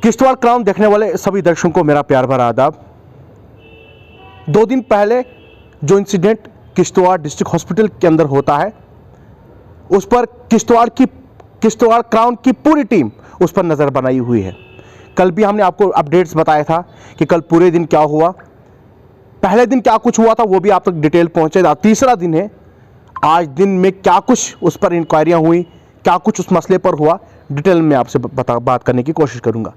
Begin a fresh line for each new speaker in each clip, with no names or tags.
Kishtwar crown देखने वाले सभी दर्शकों को मेरा प्यार भरा आदाब। 2 दिन पहले जो इंसिडेंट किश्तवाड़ डिस्ट्रिक्ट हॉस्पिटल के अंदर होता है, उस पर किश्तवाड़ क्राउन की पूरी टीम उस पर नज़र बनाई हुई है। कल भी हमने आपको अपडेट्स बताया था कि कल पूरे दिन क्या हुआ, पहले दिन क्या कुछ हुआ था वो भी आप तक डिटेल पहुंचेगा। तीसरा दिन है, आज दिन में क्या कुछ उस पर इंक्वायरियां हुई, क्या कुछ उस मसले पर हुआ, डिटेल में आपसे बात करने की कोशिश करूंगा।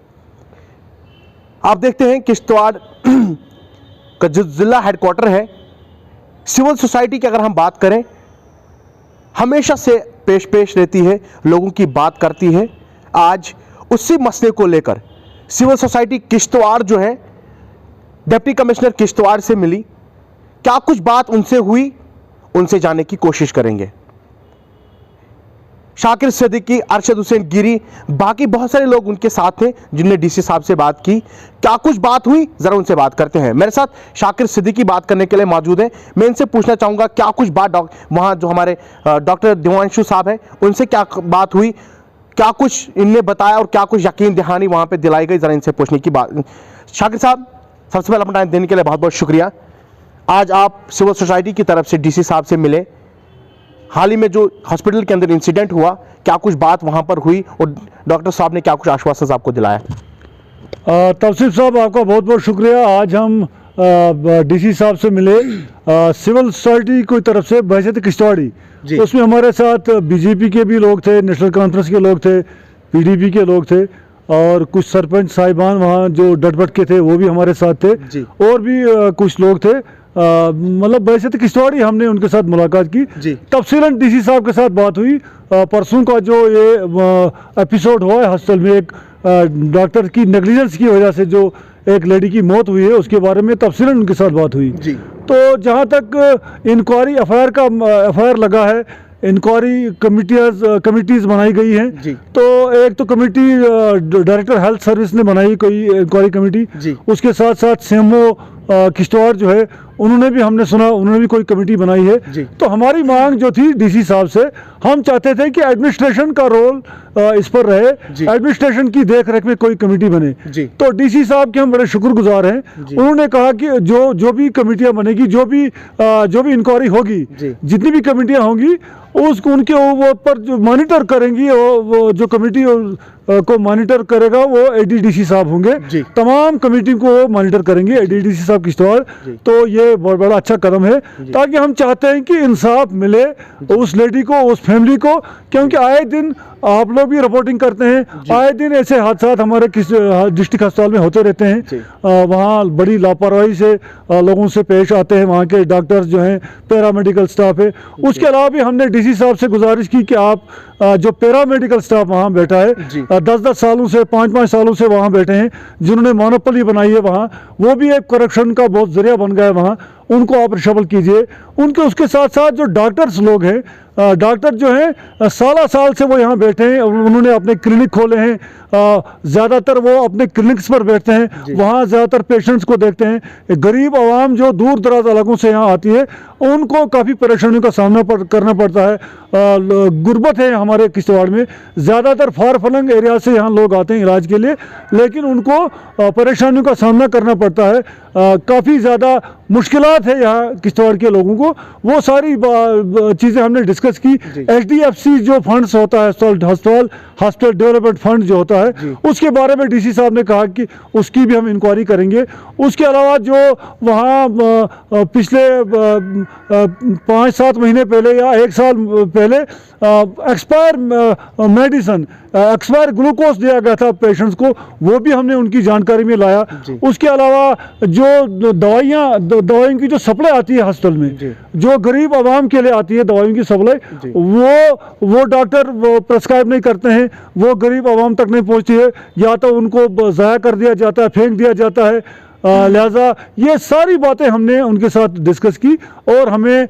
आप देखते हैं किश्तवाड़ का जो जिला हेडक्वार्टर है, सिविल सोसाइटी की अगर हम बात करें, हमेशा से पेश रहती है, लोगों की बात करती है। आज उसी मसले को लेकर सिविल सोसाइटी किश्तवाड़ जो है डिप्टी कमिश्नर किश्तवाड़ से मिली, क्या कुछ बात उनसे हुई, उनसे जानने की कोशिश करेंगे। शाकिर सिद्दीकी, अरशद हुसैन गिरी, बाकी बहुत सारे लोग उनके साथ थे जिनने डीसी साहब से बात की। क्या कुछ बात हुई, जरा उनसे बात करते हैं। मेरे साथ शाकिर सिद्दीकी बात करने के लिए मौजूद हैं। मैं इनसे पूछना चाहूंगा क्या कुछ बात वहां जो हमारे डॉक्टर दिवांशु साहब हैं उनसे क्या बात हुई, क्या कुछ इनने बताया और क्या कुछ यकीन दहानी वहां पे दिलाई गई, जरा इनसे पूछने की बात। शाकिर साहब, सबसे पहले अपना टाइम देने के लिए बहुत बहुत शुक्रिया। आज आप सिविल सोसाइटी की तरफ से डीसी साहब से मिले, हाल ही में जो हॉस्पिटल के अंदर इंसिडेंट हुआ, क्या कुछ बात वहां पर हुई और डॉक्टर साहब ने क्या कुछ आश्वासन आपको दिलाया?
तौसीफ साहब, आपका बहुत बहुत शुक्रिया। आज हम डीसी साहब से मिले सिविल सोसाइटी की तरफ से बहैसियत किश्तवाड़ी। उसमें हमारे साथ बीजेपी के भी लोग थे, नेशनल कॉन्फ्रेंस के लोग थे, पीडीपी के लोग थे और कुछ सरपंच साहिबान वहाँ जो डट के थे वो भी हमारे साथ थे और भी कुछ लोग थे। मतलब बहैसियत किश्तवाड़ी हमने उनके साथ मुलाकात की। तफसीलन डीसी साहब के साथ बात हुई। परसों का जो ये एपिसोड हुआ है हॉस्पिटल में, एक डॉक्टर की नेग्लिजेंस की वजह से जो एक लेडी की मौत हुई है, उसके बारे में तफसीलन उनके साथ बात हुई। तो जहाँ तक इंक्वायरी एफआईआर लगा है, इंक्वायरी कमिटीज़ बनाई गई हैं। तो एक तो कमेटी डायरेक्टर हेल्थ सर्विस ने बनाई कोई इंक्वायरी कमेटी, उसके साथ साथ सीएमओ किश्तवाड़ जो है उन्होंने भी, हमने सुना उन्होंने भी कोई कमेटी बनाई है। तो हमारी मांग जो थी डीसी साहब से, हम चाहते थे कि एडमिनिस्ट्रेशन का रोल इस पर रहे, एडमिनिस्ट्रेशन की देख रेख में कोई कमेटी बने। तो डीसी साहब के हम बड़े शुक्रगुजार हैं। उन्होंने कहा कि जो भी कमेटियां बनेगी, जो भी इंक्वायरी होगी, जितनी भी कमेटियां होंगी उनके ऊपर जो मॉनिटर करेंगी, वो जो कमेटी को मॉनिटर करेगा वो एडीडीसी साहब होंगे। तमाम कमेटी को मॉनिटर करेंगे एडीडीसी साहब किश्तवाड़। तो ये बहुत बड़ा अच्छा कदम है, ताकि हम चाहते हैं कि इंसाफ मिले उस लेडी को, उस फैमिली को, क्योंकि आए दिन आप लोग भी रिपोर्टिंग करते हैं, आए दिन ऐसे हादसा हमारे डिस्ट्रिक्ट अस्पताल में होते रहते हैं। वहाँ बड़ी लापरवाही से लोगों से पेश आते हैं, वहाँ के डॉक्टर्स जो हैं, पैरामेडिकल स्टाफ है। उसके अलावा भी हमने डीसी साहब से गुजारिश की कि आप जो पैरामेडिकल स्टाफ वहाँ बैठा है, 10-10 सालों से, 5-5 सालों से वहाँ बैठे हैं, जिन्होंने मोनोपोली बनाई है वहाँ, वो भी एक करप्शन का बहुत जरिया बन गया है वहाँ, उनको आप रिशबल कीजिए। उसके साथ साथ जो डॉक्टर्स लोग हैं, डॉक्टर जो हैं साल से वो यहाँ बैठे हैं, उन्होंने अपने क्लिनिक खोले हैं। ज़्यादातर वो अपने क्लिनिक्स पर बैठते हैं, वहाँ ज़्यादातर पेशेंट्स को देखते हैं। गरीब आवाम जो दूर दराज इलाकों से यहाँ आती है, उनको काफ़ी परेशानियों का सामना करना पड़ता है। गुर्बत है हमारे किश्तवाड़ में, ज़्यादातर फार फलंग एरिया से यहाँ लोग आते हैं इलाज के लिए, लेकिन उनको परेशानियों का सामना करना पड़ता है। काफ़ी ज़्यादा मुश्किलात है यहाँ किश्तवाड़ के लोगों को। वो सारी चीज़ें हमने डिस्कस की। HDFC जो फंड्स होता है, हॉस्पिटल डेवलपमेंट फंड जो होता है, उसके बारे में डीसी साहब ने कहा कि उसकी भी हम इंक्वायरी करेंगे। उसके अलावा जो वहाँ पिछले 5-7 महीने पहले या 1 साल पहले एक्सपायर मेडिसिन, एक्सपायर ग्लूकोज दिया गया था पेशेंट्स को, वो भी हमने उनकी जानकारी में लाया। उसके अलावा जो दवाइयों की जो सप्लाई आती है हॉस्पिटल में, जो गरीब आवाम के लिए आती है दवाइयों की सप्लाई, वो डॉक्टर प्रेस्क्राइब नहीं करते हैं, वो गरीब आवाम तक नहीं पहुंचती है, या तो उनको ज़ाया कर दिया जाता है, फेंक दिया जाता है। लिहाजा ये सारी बातें हमने उनके साथ डिस्कस की और हमें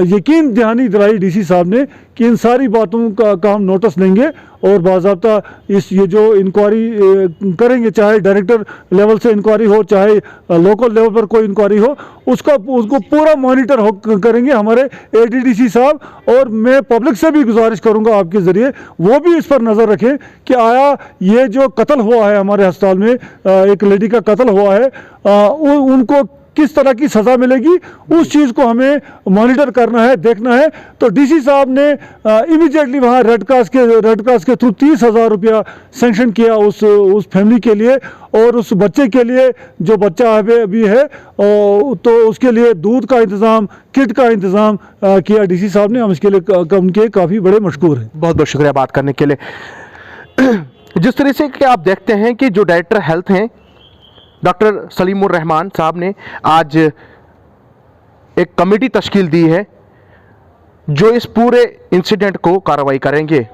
यकीन दहानी दिलाई डीसी साहब ने कि इन सारी बातों का हम नोटिस लेंगे और बाज़ाब्ता ये जो इंक्वायरी करेंगे, चाहे डायरेक्टर लेवल से इंक्वायरी हो, चाहे लोकल लेवल पर कोई इंक्वायरी हो, उसको पूरा मॉनिटर करेंगे हमारे एडीडीसी साहब। और मैं पब्लिक से भी गुजारिश करूंगा आपके ज़रिए वो भी इस पर नज़र रखें कि आया ये जो कत्ल हुआ है हमारे अस्पताल में, एक लेडी का कत्ल हुआ है, उनको किस तरह की सज़ा मिलेगी, उस चीज़ को हमें मॉनिटर करना है, देखना है। तो डीसी साहब ने इमीडिएटली वहाँ रेड क्रॉस के थ्रू 30,000 रुपया सेंक्शन किया उस फैमिली के लिए, और उस बच्चे के लिए जो बच्चा अभी है तो उसके लिए दूध का इंतज़ाम, किट का इंतज़ाम किया डीसी साहब ने। हम इसके लिए उनके काफ़ी बड़े मशकूर हैं।
बहुत बहुत शुक्रिया बात करने के लिए। जिस तरह से कि आप देखते हैं कि जो डायरेक्टर हेल्थ हैं डॉक्टर सलीमुर रहमान साहब ने आज एक कमेटी तश्कील दी है जो इस पूरे इंसिडेंट को कार्रवाई करेंगे।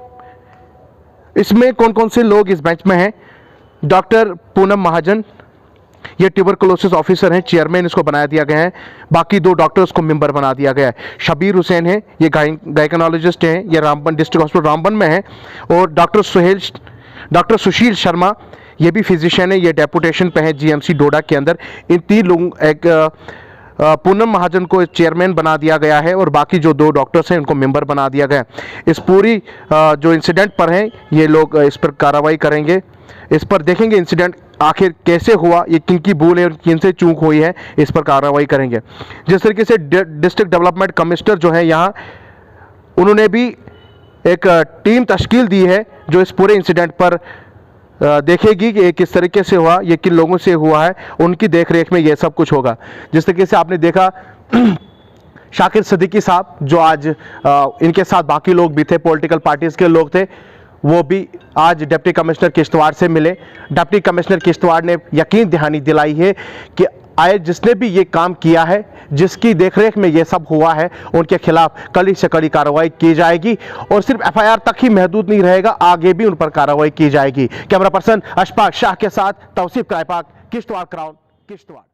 इसमें कौन कौन से लोग इस बेंच में हैं? डॉक्टर पूनम महाजन, ये ट्यूबरकुलोसिस ऑफिसर हैं, चेयरमैन इसको बनाया दिया गया है। बाकी 2 डॉक्टर्स को मेंबर बना दिया गया है। शबीर हुसैन है, ये गायकोनोलॉजिस्ट हैं, ये रामबन डिस्ट्रिक्ट हॉस्पिटल रामबन में है। और डॉक्टर सुशील शर्मा, ये भी फिजिशियन है, ये डेपुटेशन पे है जीएमसी डोडा के अंदर। इन 3 लोगों, एक पूनम महाजन को चेयरमैन बना दिया गया है और बाकी जो 2 डॉक्टर्स हैं उनको मेंबर बना दिया गया है। इस पूरी जो इंसिडेंट पर हैं ये लोग इस पर कार्रवाई करेंगे, इस पर देखेंगे इंसिडेंट आखिर कैसे हुआ, ये किनकी भूल है और किन से चूक हुई है, इस पर कार्रवाई करेंगे। जिस तरीके से डिस्ट्रिक्ट डेवलपमेंट कमिश्नर जो है यहाँ, उन्होंने भी एक टीम तश्कील दी है जो इस पूरे इंसिडेंट पर देखेगी कि किस तरीके से हुआ, ये किन लोगों से हुआ है, उनकी देखरेख में ये सब कुछ होगा। जिस तरीके से आपने देखा शाकिर सिद्दीकी साहब जो आज इनके साथ बाकी लोग भी थे, पॉलिटिकल पार्टीज के लोग थे, वो भी आज डिप्टी कमिश्नर किश्तवाड़ से मिले। डिप्टी कमिश्नर किश्तवाड़ ने यकीन दहानी दिलाई है कि आए जिसने भी ये काम किया है, जिसकी देखरेख में ये सब हुआ है, उनके खिलाफ कड़ी से कड़ी कार्रवाई की जाएगी और सिर्फ एफआईआर तक ही महदूद नहीं रहेगा, आगे भी उन पर कार्रवाई की जाएगी। कैमरा पर्सन अशफाक शाह के साथ तौसीफ क्राइपाक, किश्तवाड़ क्राउन, किश्तवाड़।